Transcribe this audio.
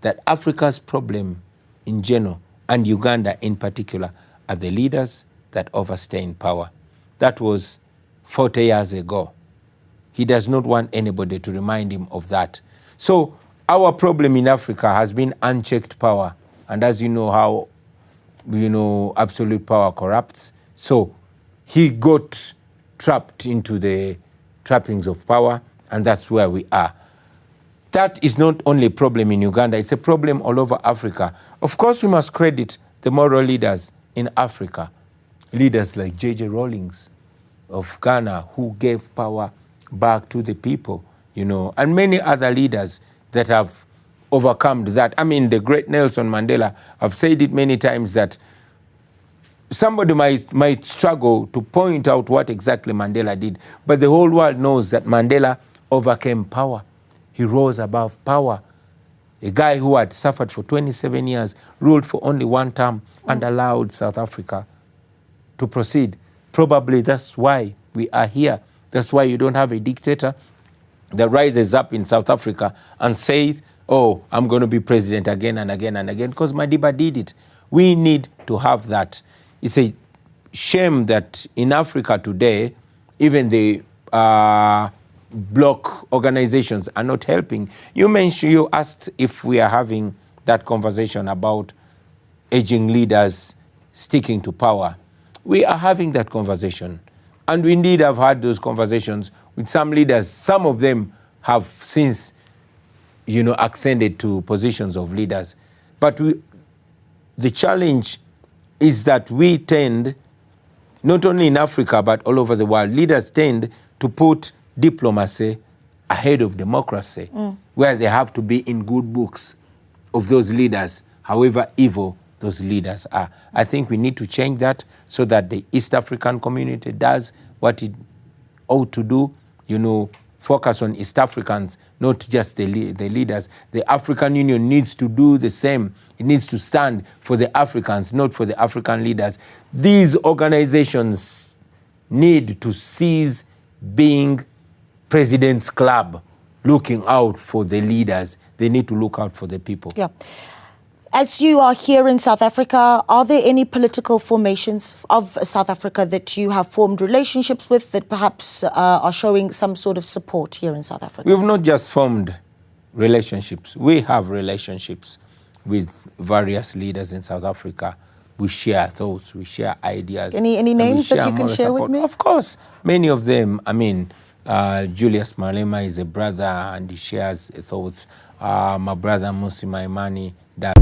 that Africa's problem in general, and Uganda in particular, are the leaders that overstay in power. That was 40 years ago. He does not want anybody to remind him of that. So our problem in Africa has been unchecked power. And as you know how, absolute power corrupts. So he got trapped into the trappings of power, and that's where we are. That is not only a problem in Uganda, it's a problem all over Africa. Of course, we must credit the moral leaders in Africa. Leaders like J.J. Rawlings of Ghana, who gave power back to the people, and many other leaders that have overcome that. I mean, the great Nelson Mandela, I've said it many times that somebody might struggle to point out what exactly Mandela did, but the whole world knows that Mandela overcame power. He rose above power. A guy who had suffered for 27 years, ruled for only one term, and allowed South Africa to proceed. Probably that's why we are here. That's why you don't have a dictator that rises up in South Africa and says, oh, I'm going to be president again and again and again, because Madiba did it. We need to have that. It's a shame that in Africa today, even the bloc organizations are not helping. You asked if we are having that conversation about aging leaders sticking to power. We are having that conversation. And we indeed have had those conversations with some leaders. Some of them have since, ascended to positions of leaders. But the challenge is that we tend, not only in Africa, but all over the world, leaders tend to put diplomacy ahead of democracy, where they have to be in good books of those leaders, however evil those leaders are. I think we need to change that so that the East African community does what it ought to do, focus on East Africans, not just the leaders. The African Union needs to do the same. It needs to stand for the Africans, not for the African leaders. These organizations need to cease being President's Club, looking out for the leaders. They need to look out for the people. Yeah. As you are here in South Africa, are there any political formations of South Africa that you have formed relationships with that perhaps are showing some sort of support here in South Africa? We've not just formed relationships. We have relationships with various leaders in South Africa. We share thoughts, we share ideas. Any names that you can share with me? Of course. Many of them, Julius Malema is a brother and he shares thoughts. My brother Musi Maimani, that